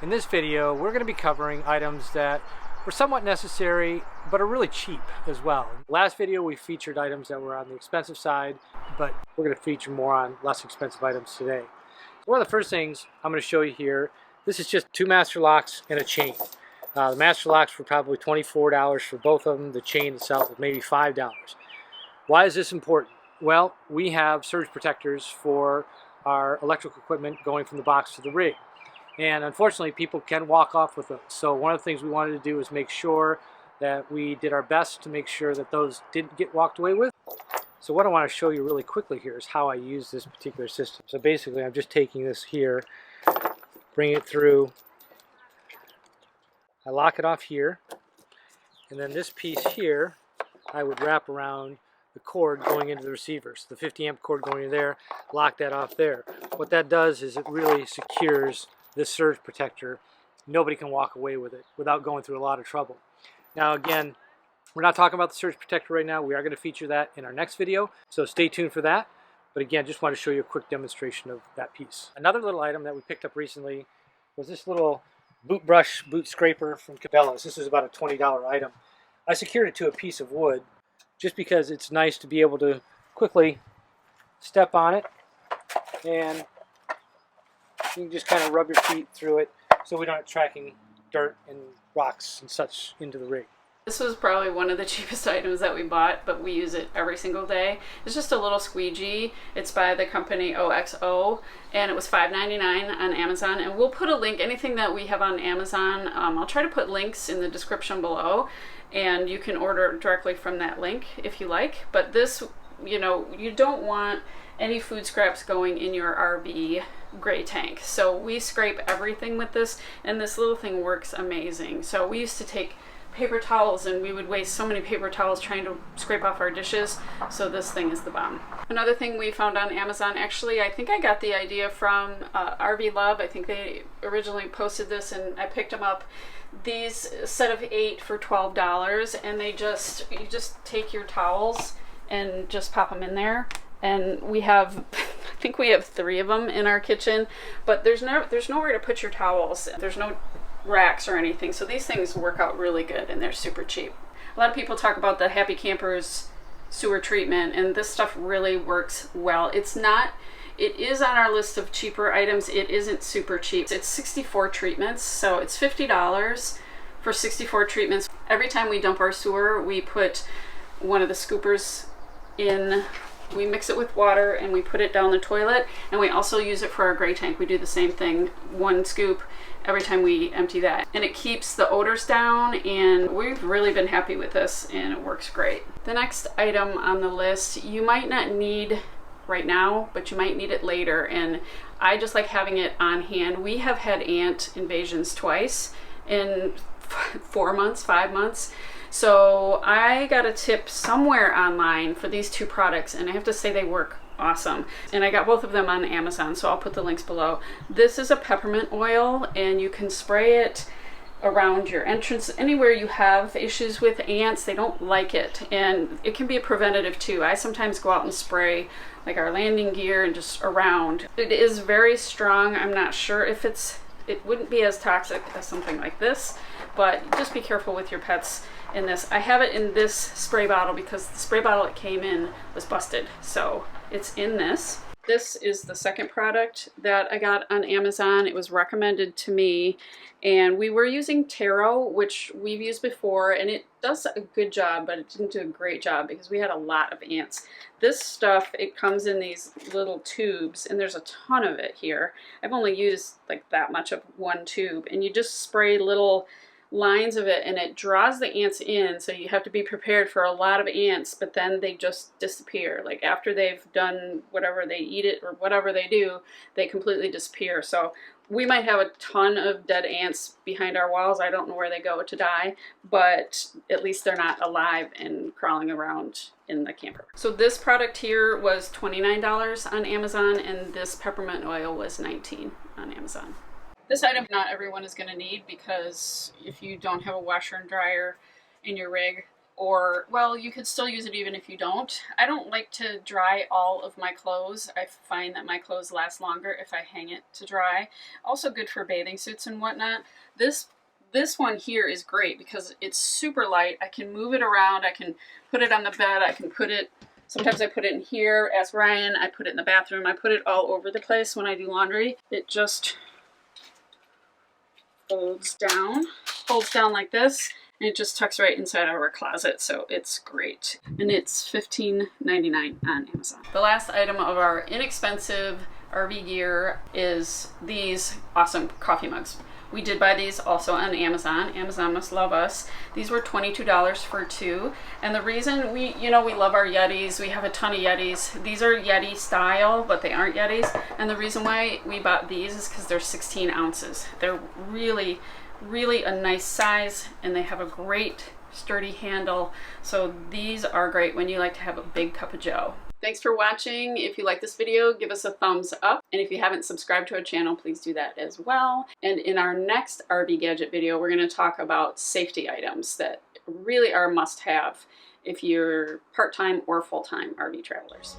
In this video, we're going to be covering items that were somewhat necessary, but are really cheap as well. Last video, we featured items that were on the expensive side, but we're going to feature more on less expensive items today. So one of the first things I'm going to show you here, this is just 2 master locks and a chain. The master locks were probably $24 for both of them. The chain itself was maybe $5. Why is this important? Well, we have surge protectors for our electrical equipment going from the box to the rig. And unfortunately, people can walk off with them. So one of the things we wanted to do is make sure that we did our best to make sure that those didn't get walked away with. So what I want to show you really quickly here is how I use this particular system. So basically, I'm just taking this here, bring it through. I lock it off here. And then this piece here, I would wrap around the cord going into the receiver. So the 50 amp cord going in there, lock that off there. What that does is it really secures this surge protector. Nobody can walk away with it without going through a lot of trouble. Now again, we're not talking about the surge protector right now. We are going to feature that in our next video, so stay tuned for that. But again, just want to show you a quick demonstration of that piece. Another little item that we picked up recently was this little boot brush, boot scraper from Cabela's. This is about a $20 item. I secured it to a piece of wood just because it's nice to be able to quickly step on it, and you can just kind of rub your feet through it so we don't tracking dirt and rocks and such into the rig. This was probably one of the cheapest items that we bought, but we use it every single day. It's just a little squeegee. It's by the company OXO, and it was $5.99 on Amazon. And we'll put a link, anything that we have on Amazon, I'll try to put links in the description below, and you can order directly from that link if you like. But this, you know, you don't want any food scraps going in your RV gray tank. So we scrape everything with this, and this little thing works amazing. So we used to take paper towels, and we would waste so many paper towels trying to scrape off our dishes. So this thing is the bomb. Another thing we found on Amazon, actually, I think I got the idea from RV Love. I think they originally posted this, and I picked them up. These set of 8 for $12, and you just take your towels and just pop them in there. And we have, I think we have 3 of them in our kitchen, but there's nowhere to put your towels. There's no racks or anything, so these things work out really good, and they're super cheap. A lot of people talk about the Happy Campers sewer treatment, and this stuff really works well. It is on our list of cheaper items. It isn't super cheap. It's 64 treatments, so it's $50 for 64 treatments. Every time we dump our sewer, we put one of the scoopers in. We mix it with water and we put it down the toilet, and we also use it for our gray tank. We do the same thing, 1 scoop every time we empty that. And it keeps the odors down, and we've really been happy with this, and it works great. The next item on the list, you might not need right now, but you might need it later, and I just like having it on hand. We have had ant invasions twice in 4 months, 5 months. So I got a tip somewhere online for these 2 products, and I have to say they work awesome. And I got both of them on Amazon, so I'll put the links below. This is a peppermint oil, and you can spray it around your entrance, anywhere you have issues with ants. They don't like it, and it can be a preventative too. I sometimes go out and spray like our landing gear and just around. It is very strong. I'm not sure if it wouldn't be as toxic as something like this, but just be careful with your pets in this. I have it in this spray bottle because the spray bottle it came in was busted, so it's in this. This is the second product that I got on Amazon. It was recommended to me, and we were using Taro, which we've used before, and it does a good job, but it didn't do a great job because we had a lot of ants. This stuff, it comes in these little tubes, and there's a ton of it here. I've only used like that much of 1 tube, and you just spray little lines of it, and it draws the ants in, so you have to be prepared for a lot of ants, but then they just disappear. Like after they've done whatever, they eat it or whatever they do, they completely disappear. So we might have a ton of dead ants behind our walls. I don't know where they go to die, but at least they're not alive and crawling around in the camper. So this product here was $29 on Amazon, and this peppermint oil was $19 on Amazon. This item not everyone is going to need, because if you don't have a washer and dryer in your rig, or, well, you could still use it even if you don't. I don't like to dry all of my clothes. I find that my clothes last longer if I hang it to dry. Also good for bathing suits and whatnot. This one here is great because it's super light. I can move it around. I can put it on the bed. I can put it, sometimes I put it in here. Ask Ryan. I put it in the bathroom. I put it all over the place when I do laundry. It just folds down like this, and it just tucks right inside our closet, so it's great. And it's $15.99 on Amazon. The last item of our inexpensive RV gear is these awesome coffee mugs. We did buy these also on Amazon. Amazon must love us. These were $22 for 2. And the reason we love our Yetis, we have a ton of Yetis. These are Yeti style, but they aren't Yetis. And the reason why we bought these is because they're 16 ounces. They're really, really a nice size, and they have a great sturdy handle. So these are great when you like to have a big cup of joe. Thanks for watching. If you like this video, give us a thumbs up. And if you haven't subscribed to our channel, please do that as well. And in our next RV gadget video, we're going to talk about safety items that really are a must-have if you're part-time or full-time RV travelers.